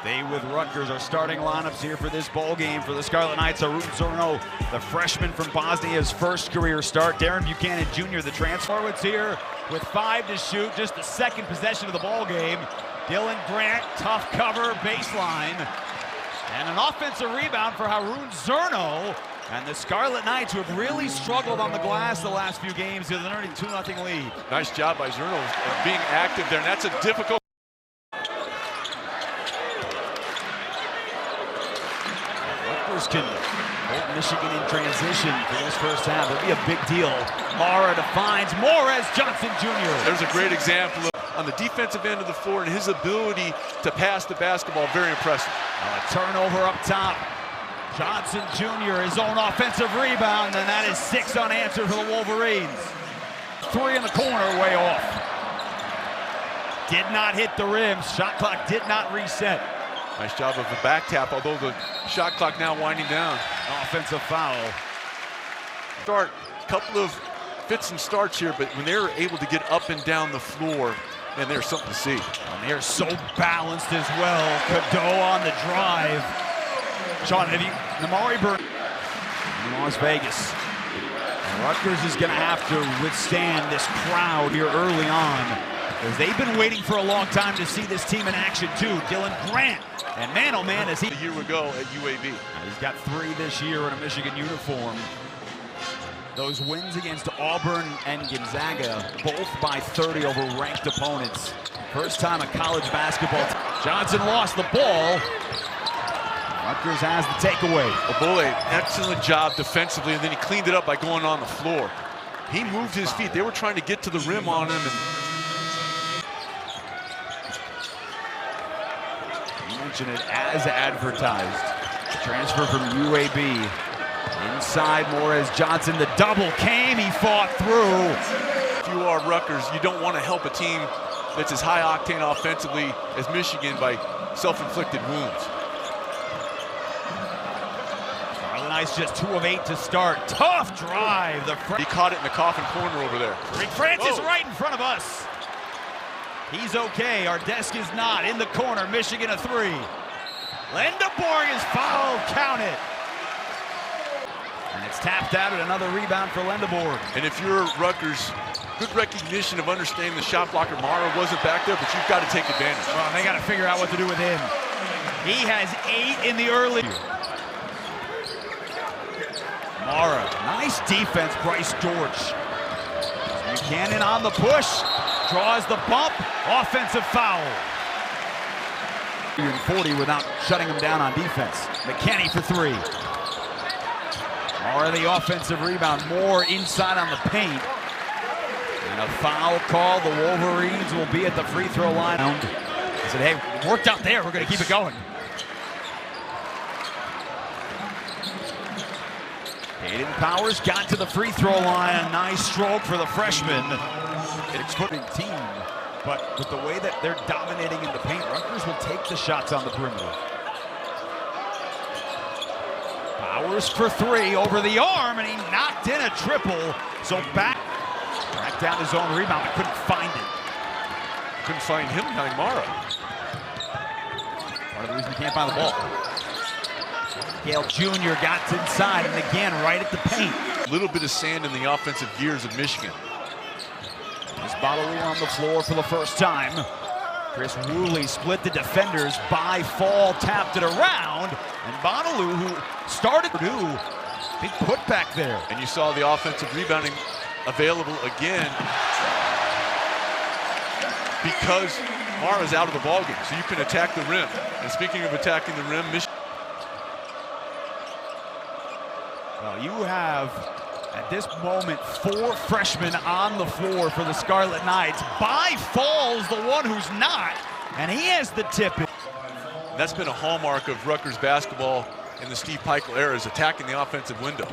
They, with Rutgers, are starting lineups here for this bowl game for the Scarlet Knights. Arun Zurno, the freshman from Bosnia, his first career start. Darren Buchanan Jr., the transfer. Forwards here with 5 to shoot, just the second possession of the ball game. Dylan Grant, tough cover, baseline. And an offensive rebound for Arun Zurno. And the Scarlet Knights, who have really struggled on the glass the last few games, with an earning 2-0 lead. Nice job by Zurno being active there, and that's a difficult. Rutgers can hold Michigan in transition for this first half. It'll be a big deal. Mara defines Morez Johnson Jr. There's a great example of, on the defensive end of the floor, and his ability to pass the basketball, very impressive. A turnover up top. Johnson Jr., his own offensive rebound, and that is 6 unanswered for the Wolverines. 3 in the corner, way off. Did not hit the rim. Shot clock did not reset. Nice job of the back tap, although the shot clock now winding down. Offensive foul. Start, a couple of fits and starts here, but when they're able to get up and down the floor, and there's something to see. And they're so balanced as well. Cadeau on the drive. Sean, have you, Namari Burn in Las Vegas. Rutgers is going to have to withstand this crowd here early on, because they've been waiting for a long time to see this team in action too. Dylan Grant, and man, oh man, is he. A year ago at UAB. He's got 3 this year in a Michigan uniform. Those wins against Auburn and Gonzaga, both by 30 over ranked opponents. First time a college basketball team. Johnson lost the ball. Rutgers has the takeaway. Obole, excellent job defensively, and then he cleaned it up by going on the floor. He moved his feet. They were trying to get to the rim on him. And you mentioned it as advertised. Transfer from UAB. Inside, Morez Johnson. The double came. He fought through. If you are Rutgers, you don't want to help a team that's as high octane offensively as Michigan by self-inflicted wounds. Nice, just 2 of 8 to start. Tough drive. He caught it in the coffin corner over there. Rick Francis right in front of us. He's okay. Our desk is not. In the corner, Michigan a 3. Lendeborg is fouled. Count it. And it's tapped out at another rebound for Lendeborg. And if you're Rutgers, good recognition of understanding the shot blocker. Mara wasn't back there, but you've got to take advantage. Well, they got to figure out what to do with him. He has 8 in the early. Mara, nice defense, Bryce George. Buchanan on the push, draws the bump, offensive foul. 40 without shutting him down on defense. McKinney for 3. Mara the offensive rebound, more inside on the paint. And a foul call. The Wolverines will be at the free throw line. He said, hey, worked out there, we're gonna keep it going. Aiden Powers got to the free throw line. A nice stroke for the freshman. It's a good team, but with the way that they're dominating in the paint, Rutgers will take the shots on the perimeter. Powers for 3 over the arm, and he knocked in a triple. So back down his own rebound, but couldn't find it. Couldn't find him behind Mara. Part of the reason he can't find the ball. Gale Jr. got inside, and again, right at the paint. A little bit of sand in the offensive gears of Michigan. This Bonnelly on the floor for the first time. Chris Woolley split the defenders by fall, tapped it around, and Bonnelly, who started to do, big putback there. And you saw the offensive rebounding available again because Mara's out of the ballgame, so you can attack the rim. And speaking of attacking the rim, Michigan. Well, you have, at this moment, 4 freshmen on the floor for the Scarlet Knights. By Fall's the one who's not, and he has the tip. That's been a hallmark of Rutgers basketball in the Steve Pikiell era, is attacking the offensive window.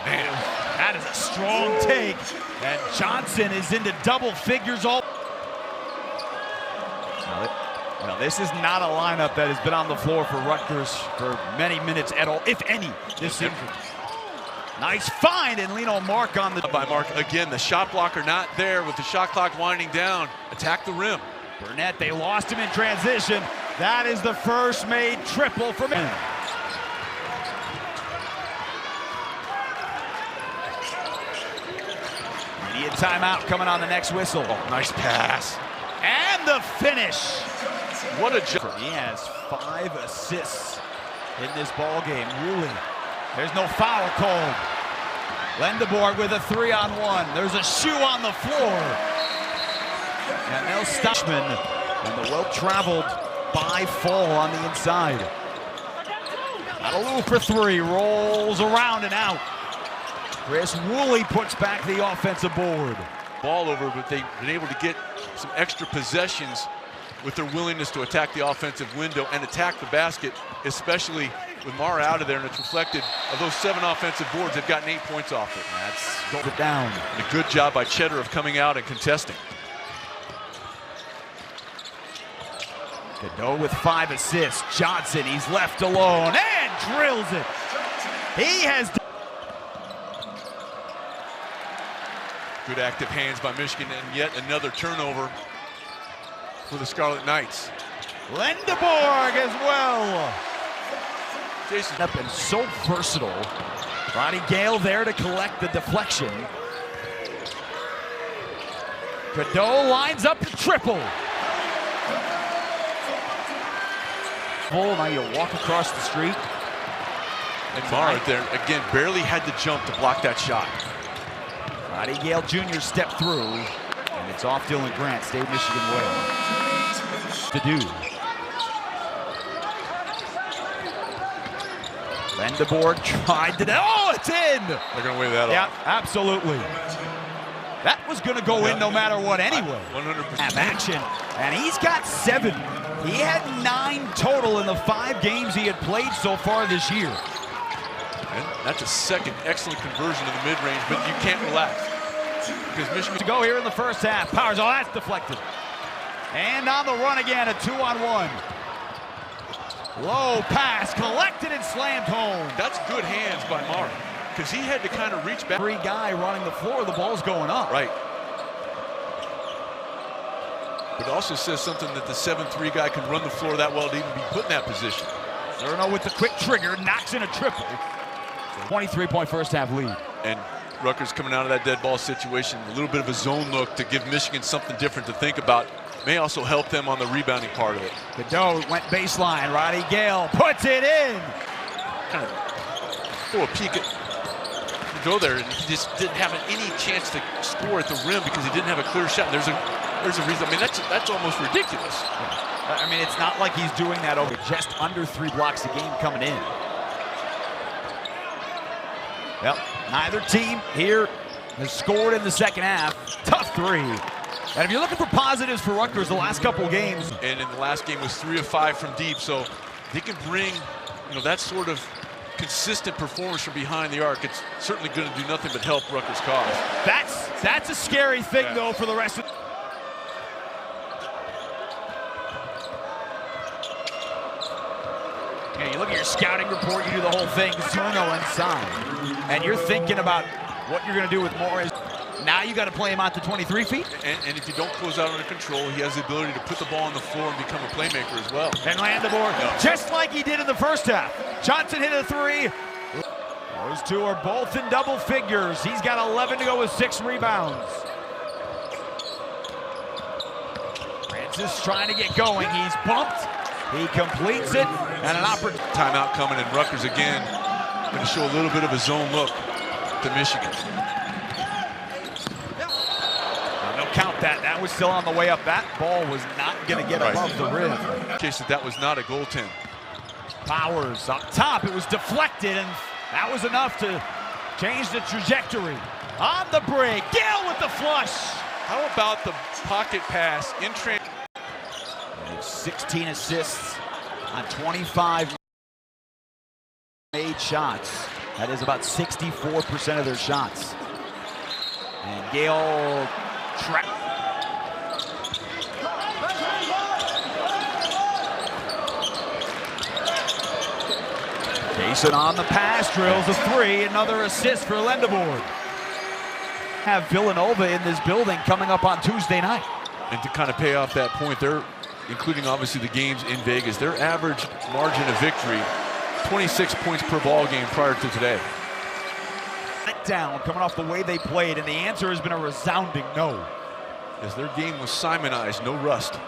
Man, that is a strong take, and Johnson is into double figures all. Well, this is not a lineup that has been on the floor for Rutgers for many minutes at all, if any, this season. Nice find, and Lino Mark on the... By Mark, again, the shot blocker not there with the shot clock winding down. Attack the rim. Burnett, they lost him in transition. That is the first made triple for men. Immediate timeout coming on the next whistle. Oh, nice pass. And the finish. What a jump. He has 5 assists in this ball game. Woolley. There's no foul called. Lendeborg with a 3-on-1. There's a shoe on the floor. And they'll stop. And the well-traveled by fall on the inside. Adalou for 3. Rolls around and out. Chris Woolley puts back the offensive board. Ball over, but they've been able to get some extra possessions with their willingness to attack the offensive window and attack the basket, especially with Mara out of there, and it's reflected of those 7 offensive boards. They've gotten 8 points off it. That's goes it down. And a good job by Cheddar of coming out and contesting. Godot with 5 assists. Johnson, he's left alone and drills it. He has. Good active hands by Michigan, and yet another turnover for the Scarlet Knights. Lendeborg as well. Jason Up and so versatile. Ronnie Gale there to collect the deflection. Godot lines up the triple. Now you walk across the street. And Mara there, again, barely had to jump to block that shot. Roddy Gale Jr. stepped through, and it's off Dylan Grant, stayed Michigan way. To do. Lendeborg tried to, oh, it's in! They're gonna wave that Yeah, off. absolutely. That was gonna go in no matter what anyway. 100%. Have action, and he's got 7. He had 9 total in the 5 games he had played so far this year. And that's a second excellent conversion in the mid-range, but you can't relax. Because Michigan To go here in the first half. Powers, oh, that's deflected. And on the run again, a 2-on-1. Low pass, collected and slammed home. That's good hands by Mara, because he had to kind of reach back. 3 guy running the floor, the ball's going up. Right. But it also says something that the 7-3 guy can run the floor that well to even be put in that position. Zerno with the quick trigger, knocks in a triple. 23-point first half lead. And Rutgers coming out of that dead ball situation, a little bit of a zone look to give Michigan something different to think about. May also help them on the rebounding part of it. Godot went baseline. Roddy Gale puts it in. Kind of throw a peek at go there, and he just didn't have any chance to score at the rim because he didn't have a clear shot. There's a reason. I mean, that's almost ridiculous. I mean, it's not like he's doing that over just under 3 blocks a game coming in. Well, neither team here has scored in the second half. Tough 3. And if you're looking for positives for Rutgers the last couple of games. And in the last game was 3 of 5 from deep, so they can bring, that sort of consistent performance from behind the arc. It's certainly going to do nothing but help Rutgers' cause. That's a scary thing, though, for the rest of. You look at your scouting report, you do the whole thing, Zerno inside. And you're thinking about what you're going to do with Morris. Now you got to play him out to 23 feet. And if you don't close out under control, he has the ability to put the ball on the floor and become a playmaker as well. And Lendeborg, just like he did in the first half. Johnson hit a 3. Those 2 are both in double figures. He's got 11 to go with 6 rebounds. Francis trying to get going. He's bumped. He completes it, and an opportunity. Timeout coming, and Rutgers again going to show a little bit of a zone look to Michigan. No count that. That was still on the way up. That ball was not going to get above the rim. In case that was not a goaltend. Powers up top. It was deflected, and that was enough to change the trajectory. On the break, Gale with the flush. How about the pocket pass in transition? 16 assists on 25 made shots. That is about 64% of their shots. And Gale Jason on the pass, drills a 3, another assist for Lendeborg. Have Villanova in this building coming up on Tuesday night. And to kind of pay off that point, they're including obviously the games in Vegas, their average margin of victory, 26 points per ball game prior to today. Down, coming off the way they played, and the answer has been a resounding no. As their game was Simonized, no rust.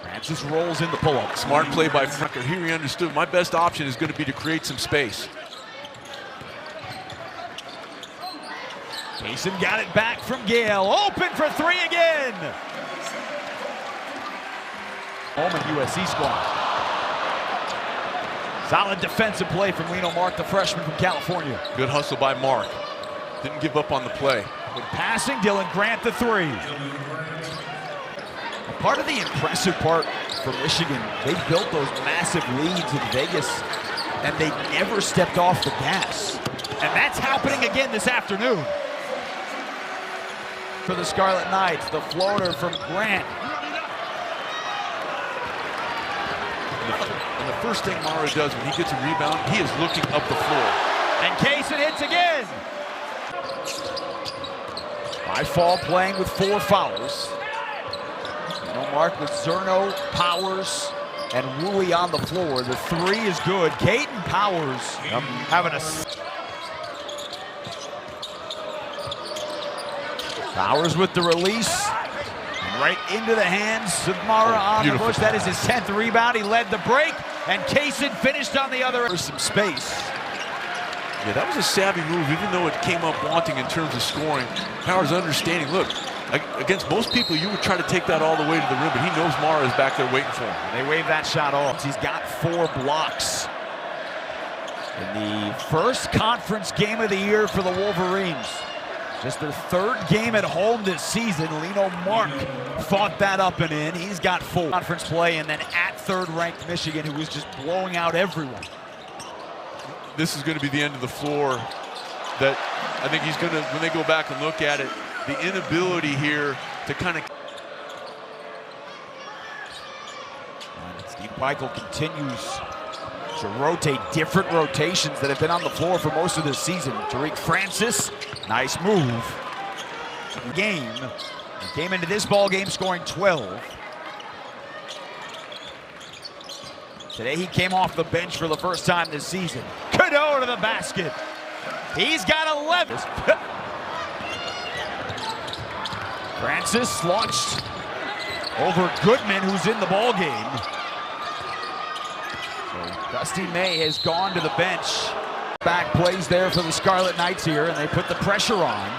Francis rolls in the pull-up. Smart play by Franker. Here he understood my best option is going to be to create some space. Mason got it back from Gale. Open for three again. Home and USC squad. Solid defensive play from Lino Mark, the freshman from California. Good hustle by Mark. Didn't give up on the play. Good passing, Dylan Grant the three. Part of the impressive part for Michigan, they built those massive leads in Vegas, and they never stepped off the gas. And that's happening again this afternoon. For the Scarlet Knights, the floater from Grant. And the first thing Mara does when he gets a rebound, he is looking up the floor. And Kaysen hits again. Fall playing with 4 fouls. No mark with Zerno, Powers, and Woolley on the floor. The three is good. Caden Powers having a... Powers with the release. Right into the hands of Mara on the push. That is his 10th rebound. He led the break, and Kaysen finished on the other. There's some space. Yeah, that was a savvy move, even though it came up wanting in terms of scoring. Powers understanding, look, against most people, you would try to take that all the way to the rim, but he knows Mara is back there waiting for him. They wave that shot off. He's got 4 blocks. In the first conference game of the year for the Wolverines. Just their 3rd game at home this season. Lino Mark fought that up and in. He's got 4 conference play, and then at 3rd-ranked Michigan, who was just blowing out everyone. This is going to be the end of the floor that I think he's going to, when they go back and look at it, the inability here to kind of... Steve Michael continues to rotate different rotations that have been on the floor for most of this season. Tariq Francis, nice move. Game. He came into this ball game scoring 12. Today he came off the bench for the first time this season. Cadeau to the basket. He's got 11. Francis launched over Goodman, who's in the ball game. So Dusty May has gone to the bench. Back plays there for the Scarlet Knights here, and they put the pressure on.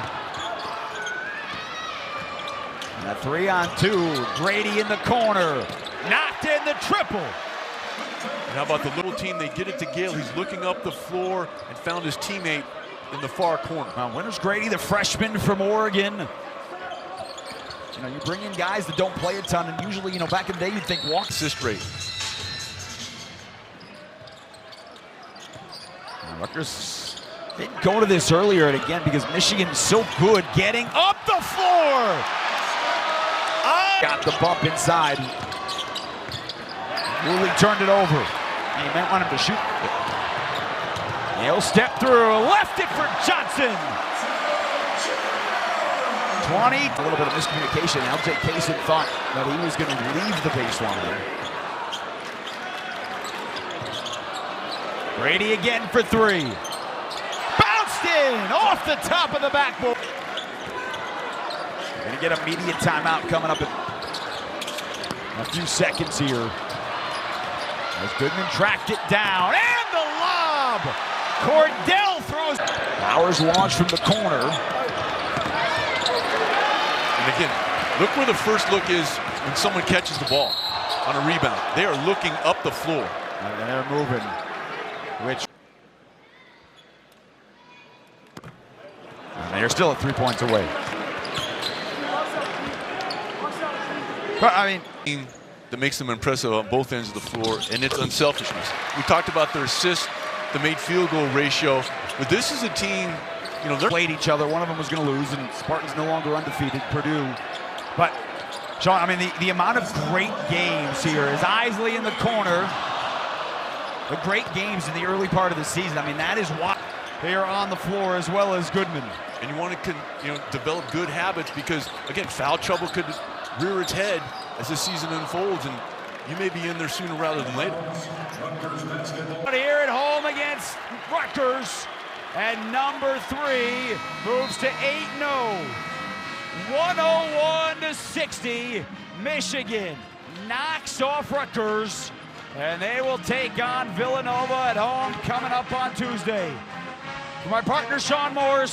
And a 3-on-2. Grady in the corner. Knocked in the triple. And how about the little team? They get it to Gale. He's looking up the floor and found his teammate in the far corner. Now, Winters Grady, the freshman from Oregon. You know, you bring in guys that don't play a ton, and usually, you know, back in the day, you'd think walk assist rate. Rutgers didn't go to this earlier, and again, because Michigan is so good getting up the floor. Got the bump inside. Woolley turned it over. He might want him to shoot. He'll step through, left it for Johnson. 20. A little bit of miscommunication. LJ Kaysen thought that he was going to leave the baseline. Brady again for 3. Bounced in off the top of the backboard. Going to get a media timeout coming up in a few seconds here. As Goodman tracked it down, and the lob! Cordell throws. Powers launched from the corner. And again, look where the first look is when someone catches the ball on a rebound. They are looking up the floor. And they're moving, which... And they're still at 3 points away. But, I mean... that makes them impressive on both ends of the floor, and it's unselfishness. We talked about their assist, the made field goal ratio, but this is a team, you know, they're played each other. One of them was going to lose, and Spartans no longer undefeated, Purdue. But, Sean, I mean, the amount of great games here is Isley in the corner. The great games in the early part of the season. I mean, that is why they are on the floor as well as Goodman. and you want to develop good habits, because again, foul trouble could rear its head as the season unfolds, and you may be in there sooner rather than later. But here at home against Rutgers, and number 3 moves to 8-0. 101-60. Michigan knocks off Rutgers, and they will take on Villanova at home coming up on Tuesday. For my partner Sean Morris.